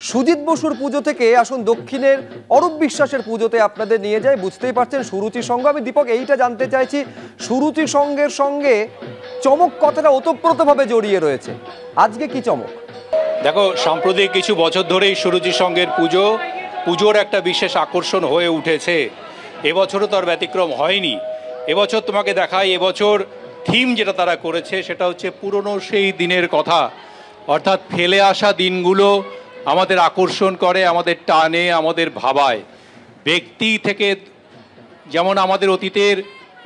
সুজিত বসুর পুজো থেকে আসুন দক্ষিণের অরূপ বিশ্বাসের পুজোতে আপনাদের নিয়ে যায়। বুঝতেই পারছেন সুরুচি সংঘ। আমি দীপক এইটা জানতে চাইছি, সুরুচি সংঘের সঙ্গে চমক কতটা ওতপ্রোতভাবে জড়িয়ে রয়েছে, আজকে কি চমক? দেখো, সাম্প্রতিক কিছু বছর ধরেই সুরুচি সংঘের পুজোর একটা বিশেষ আকর্ষণ হয়ে উঠেছে। এবছরও তার ব্যতিক্রম হয়নি। এবছর তোমাকে দেখাই, এবছর থিম যেটা তারা করেছে সেটা হচ্ছে পুরনো সেই দিনের কথা, অর্থাৎ ফেলে আসা দিনগুলো আমাদের আকর্ষণ করে, আমাদের টানে, আমাদের ভাবায়। ব্যক্তি থেকে যেমন আমাদের অতীতের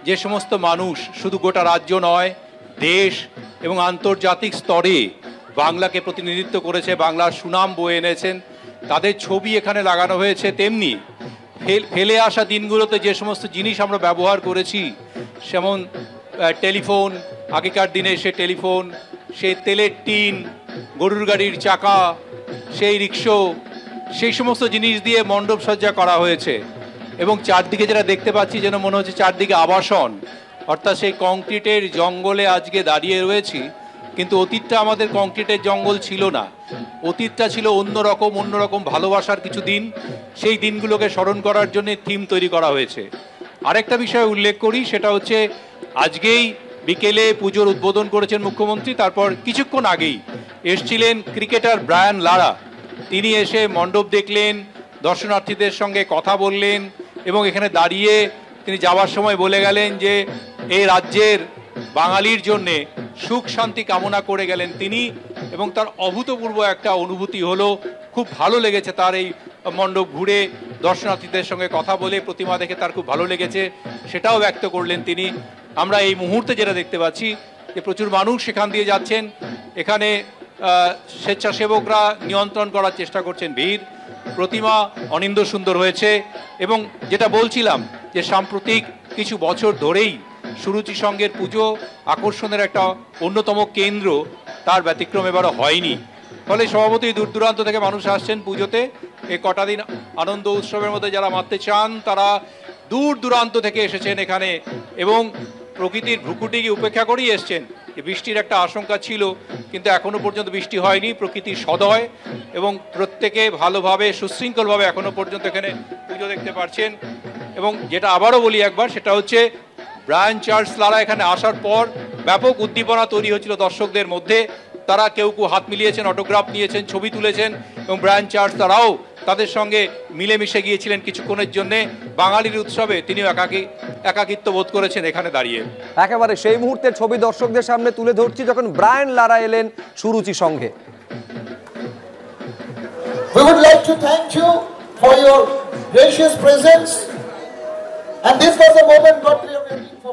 যে সমস্ত মানুষ শুধু গোটা রাজ্য নয়, দেশ এবং আন্তর্জাতিক স্তরে বাংলাকে প্রতিনিধিত্ব করেছে, বাংলার সুনাম বয়ে এনেছেন, তাদের ছবি এখানে লাগানো হয়েছে। তেমনি ফেলে আসা দিনগুলোতে যে সমস্ত জিনিস আমরা ব্যবহার করেছি, যেমন টেলিফোন, আগেকার দিনে সে টেলিফোন, সেই তেলের টিন, গরুর গাড়ির চাকা, সেই রিক্সো, সেই সমস্ত জিনিস দিয়ে মণ্ডপ সজ্জা করা হয়েছে। এবং চারদিকে যেটা দেখতে পাচ্ছি যেন মনে হচ্ছে চারদিকে আবাসন, অর্থাৎ সেই কংক্রিটের জঙ্গলে আজকে দাঁড়িয়ে রয়েছি। কিন্তু অতীতটা আমাদের কংক্রিটের জঙ্গল ছিল না, অতীতটা ছিল অন্যরকম ভালোবাসার কিছু দিন। সেই দিনগুলোকে স্মরণ করার জন্য থিম তৈরি করা হয়েছে। আরেকটা বিষয় উল্লেখ করি, সেটা হচ্ছে আজকেই বিকেলে পুজোর উদ্বোধন করেছেন মুখ্যমন্ত্রী। তারপর কিছুক্ষণ আগেই এসছিলেন ক্রিকেটার ব্রায়ান লারা। তিনি এসে মণ্ডপ দেখলেন, দর্শনার্থীদের সঙ্গে কথা বললেন এবং এখানে দাঁড়িয়ে তিনি যাওয়ার সময় বলে গেলেন যে এই রাজ্যের বাঙালির জন্যে সুখ শান্তি কামনা করে গেলেন তিনি। এবং তার অভূতপূর্ব একটা অনুভূতি হলো, খুব ভালো লেগেছে তার এই মণ্ডপ ঘুরে, দর্শনার্থীদের সঙ্গে কথা বলে, প্রতিমা দেখে তার খুব ভালো লেগেছে, সেটাও ব্যক্ত করলেন তিনি। আমরা এই মুহূর্তে যেটা দেখতে পাচ্ছি যে প্রচুর মানুষ সেখান দিয়ে যাচ্ছেন। এখানে স্বেচ্ছাসেবকরা নিয়ন্ত্রণ করার চেষ্টা করছেন ভিড়। প্রতিমা অনিন্দ সুন্দর হয়েছে। এবং যেটা বলছিলাম যে সাম্প্রতিক কিছু বছর ধরেই সুরুচি সংঘের পুজো আকর্ষণের একটা অন্যতম কেন্দ্র, তার ব্যতিক্রম এবারও হয়নি। ফলে স্বভাবতই দূর দূরান্ত থেকে মানুষ আসছেন পুজোতে। এই কটা দিন আনন্দ উৎসবের মধ্যে যারা মারতে চান তারা দূর দূরান্ত থেকে এসেছেন এখানে এবং প্রকৃতির ভ্রুকুটিকে উপেক্ষা করেই এসছেন। বৃষ্টির একটা আশঙ্কা ছিল, কিন্তু এখনো পর্যন্ত বৃষ্টি হয়নি। প্রকৃতি সদয় এবং প্রত্যেকে ভালোভাবে সুশৃঙ্খলভাবে এখনো পর্যন্ত এখানে পুজো দেখতে পারছেন। এবং যেটা আবারও বলি একবার, সেটা হচ্ছে ব্রায়ান চার্লস লারা এখানে আসার পর ব্যাপক উদ্দীপনা তৈরি হয়েছিল দর্শকদের মধ্যে। তারা কেউ হাত মিলিয়েছেন, অটোগ্রাফ নিয়েছেন, ছবি তুলেছেন এবং ব্রায়ান চার্লস তারাও তাদের সঙ্গে মিলেমিশে গিয়েছিলেন কিছুক্ষণের জন্যে। বাঙালির উৎসবে তিনিও একাকিত্ব বোধ করেছেন এখানে দাঁড়িয়ে। একেবারে সেই মুহূর্তের ছবি দর্শকদের সামনে তুলে ধরছি যখন ব্রায়ান লারা এলেন সুরুচি সংঘে। We would like to thank you for your gracious presence, and this was the moment what we are waiting for.